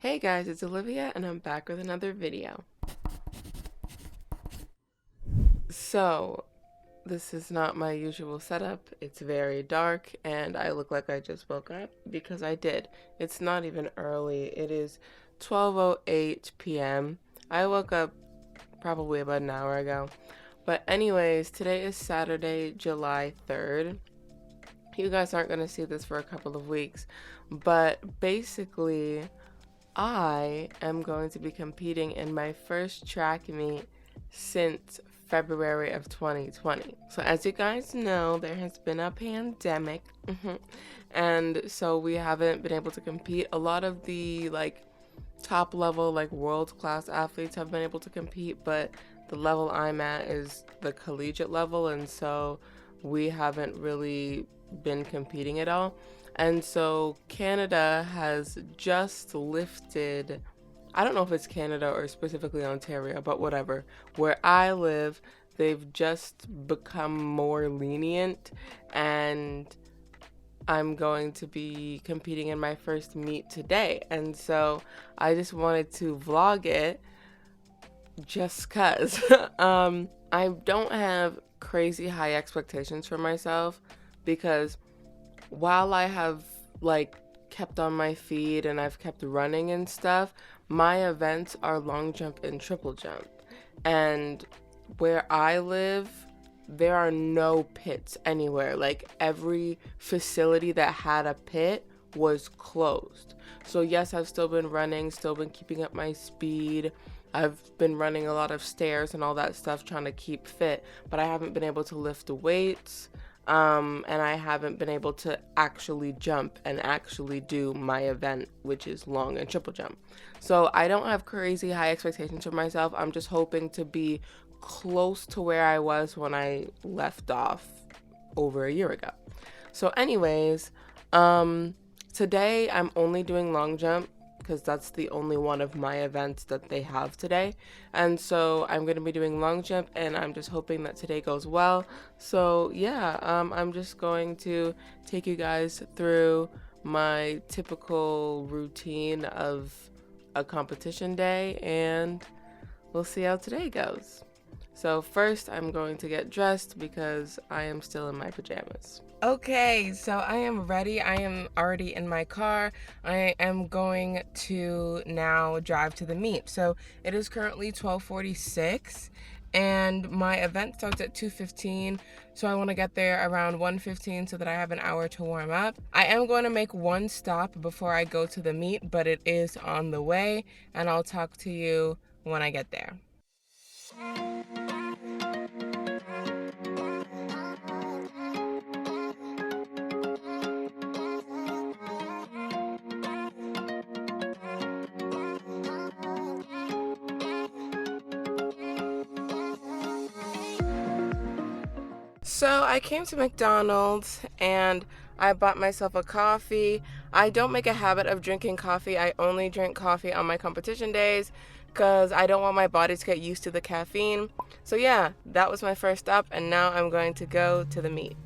Hey guys, it's Olivia and I'm back with another video. So, this is not my usual setup. It's very dark and I look like I just woke up because I did. It's not even early. It is 12:08 p.m. I woke up probably about an hour ago. But anyways, today is Saturday, July 3rd. You guys aren't going to see this for a couple of weeks, but basically I am going to be competing in my first track meet since February of 2020. So, as you guys know, there has been a pandemic, and so we haven't been able to compete. A lot of the top level, world class athletes have been able to compete, but the level I'm at is the collegiate level, and so we haven't really been competing at all. And so Canada has just lifted, I don't know if it's Canada or specifically Ontario, but whatever. Where I live, they've just become more lenient, and I'm going to be competing in my first meet today. And so I just wanted to vlog it just cuz. I don't have crazy high expectations for myself because while I have kept on my feet and I've kept running and stuff, my events are long jump and triple jump. And where I live, there are no pits anywhere. Like every facility that had a pit was closed. So yes, I've still been running, still been keeping up my speed. I've been running a lot of stairs and all that stuff trying to keep fit, but I haven't been able to lift the weights. And I haven't been able to actually jump and actually do my event, which is long and triple jump. So I don't have crazy high expectations for myself. I'm just hoping to be close to where I was when I left off over a year ago. So, anyways, today I'm only doing long jump because that's the only one of my events that they have today. And so I'm going to be doing long jump and I'm just hoping that today goes well. So, yeah, I'm just going to take you guys through my typical routine of a competition day and we'll see how today goes. So first I'm going to get dressed because I am still in my pajamas. Okay, so I am ready. I am already in my car. I am going to now drive to the meet. So it is currently 12:46 and my event starts at 2:15. So I want to get there around 1:15 so that I have an hour to warm up. I am going to make one stop before I go to the meet, but it is on the way and I'll talk to you when I get there. So I came to McDonald's and I bought myself a coffee. I don't make a habit of drinking coffee. I only drink coffee on my competition days because I don't want my body to get used to the caffeine. So yeah, that was my first stop and now I'm going to go to the meet.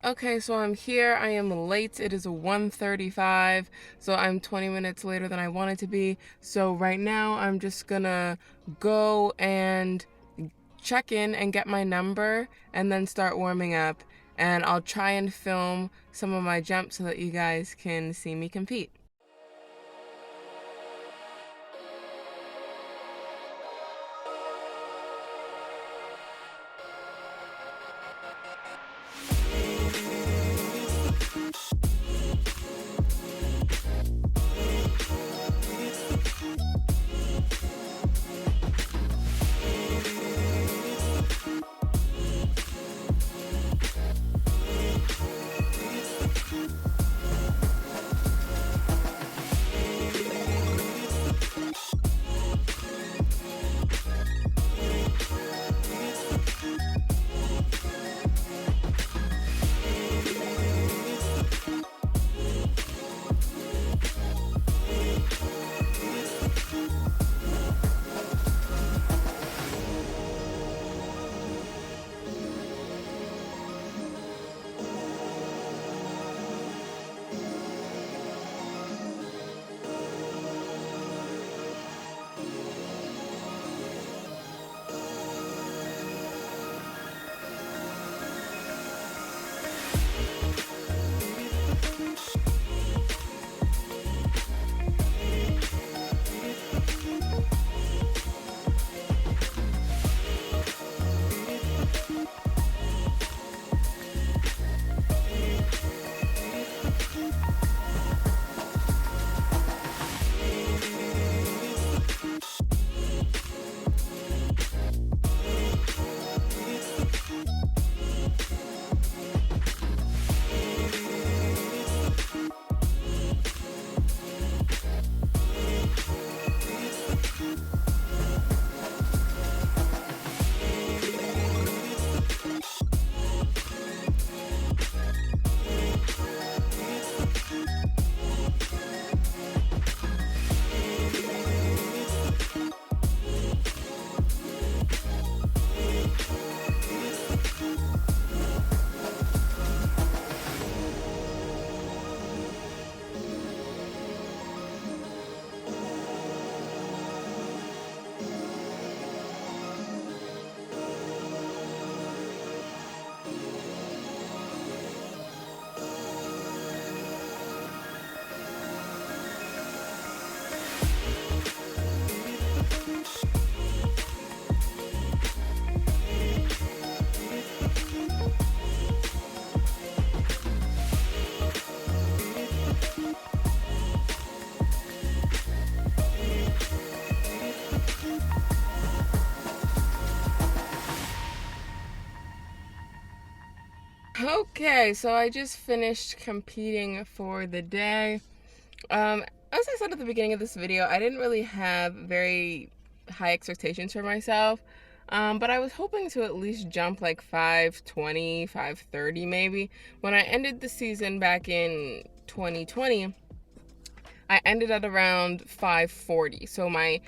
Okay, so I'm here. I am late. It is 1:35, so I'm 20 minutes later than I wanted to be. So right now I'm just gonna go and check in and get my number and then start warming up and I'll try and film some of my jumps so that you guys can see me compete. Okay, so I just finished competing for the day. As I said at the beginning of this video, I didn't really have very high expectations for myself, but I was hoping to at least jump like 520, 530 maybe. When I ended the season back in 2020, I ended at around 540. So my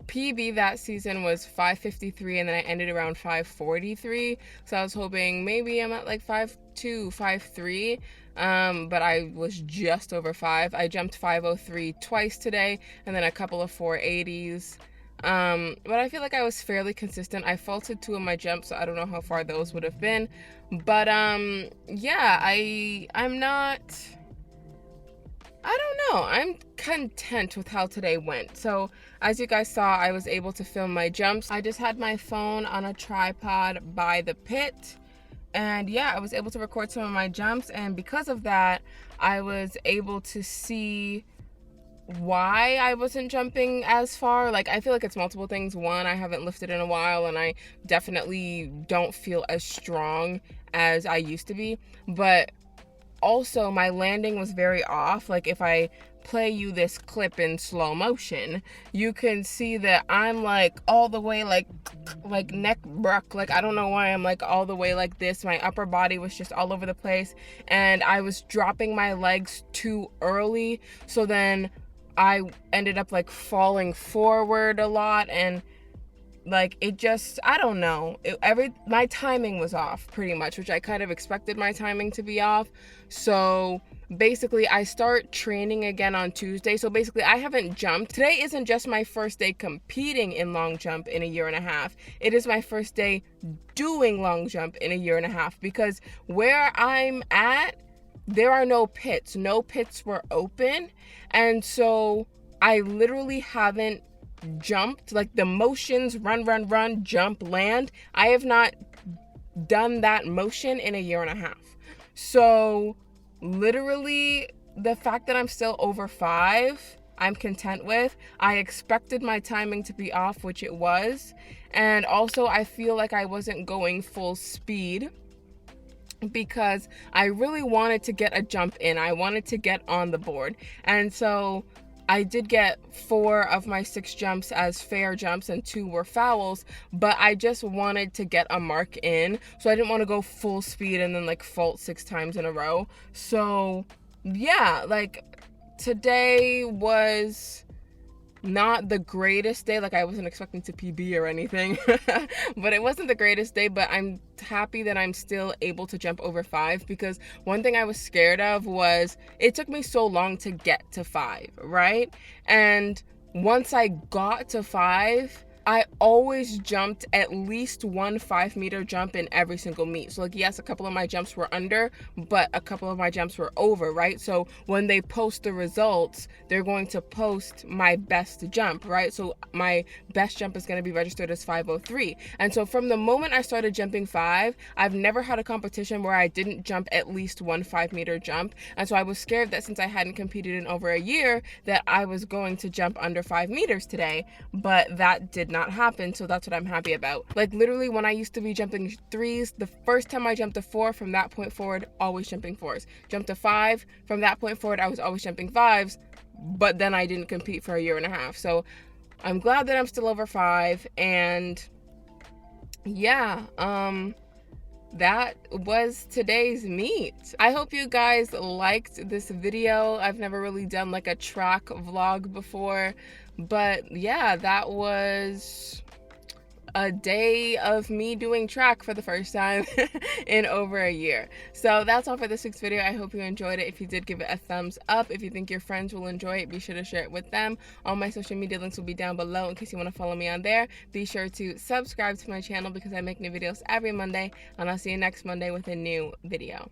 PB that season was 553, and then I ended around 543. So I was hoping maybe I'm at like 5.2, 5.3, but I was just over 5. I jumped 5.03 twice today, and then a couple of 4.80s. But I feel like I was fairly consistent. I faulted 2 of my jumps, so I don't know how far those would have been. But yeah, I'm not, I don't know. I'm content with how today went. So as you guys saw, I was able to film my jumps. I just had my phone on a tripod by the pit. And yeah, I was able to record some of my jumps. And because of that, I was able to see why I wasn't jumping as far. Like, I feel like it's multiple things. One, I haven't lifted in a while, and I definitely don't feel as strong as I used to be. But also, my landing was very off. Like, if I play you this clip in slow motion, you can see that I'm like all the way like neck broke. Like, I don't know why I'm like all the way like this. My upper body was just all over the place, and I was dropping my legs too early. So then I ended up like falling forward a lot, and like it just, I don't know, my timing was off pretty much, which I kind of expected my timing to be off. So basically I start training again on Tuesday. So basically I haven't jumped. Today isn't just my first day competing in long jump in a year and a half. It is my first day doing long jump in a year and a half, because where I'm at, there are no pits. No pits were open. And so I literally haven't jumped, like the motions, run, jump, land. I have not done that motion in a year and a half. So literally the fact that I'm still over 5, I'm content with. I expected my timing to be off, which it was. And also I feel like I wasn't going full speed because I really wanted to get a jump in. I wanted to get on the board. And so I did get 4 of my 6 jumps as fair jumps and 2 were fouls, but I just wanted to get a mark in. So I didn't want to go full speed and then like fault 6 times in a row. So yeah, like today was not the greatest day. Like I wasn't expecting to PB or anything, but it wasn't the greatest day. But I'm happy that I'm still able to jump over 5, because one thing I was scared of was it took me so long to get to 5, right? And once I got to 5, I always jumped at least one 5-meter jump in every single meet. So like, yes, a couple of my jumps were under, but a couple of my jumps were over, right? So when they post the results, they're going to post my best jump, right? So my best jump is going to be registered as 503. And so from the moment I started jumping 5, I've never had a competition where I didn't jump at least one 5-meter jump. And so I was scared that since I hadn't competed in over a year, that I was going to jump under 5 meters today, but that did not happen. So that's what I'm happy about. Like literally when I used to be jumping 3s, the first time I jumped a 4, from that point forward, always jumping 4s. Jumped a 5, from that point forward, I was always jumping 5s, but then I didn't compete for a year and a half. So I'm glad that I'm still over 5. And yeah, that was today's meet. I hope you guys liked this video. I've never really done like a track vlog before, but yeah, that was a day of me doing track for the first time in over a year. So that's all for this week's video. I hope you enjoyed it. If you did, give it a thumbs up. If you think your friends will enjoy it, be sure to share it with them. All my social media links will be down below in case you want to follow me on there. Be sure to subscribe to my channel because I make new videos every Monday, and I'll see you next Monday with a new video.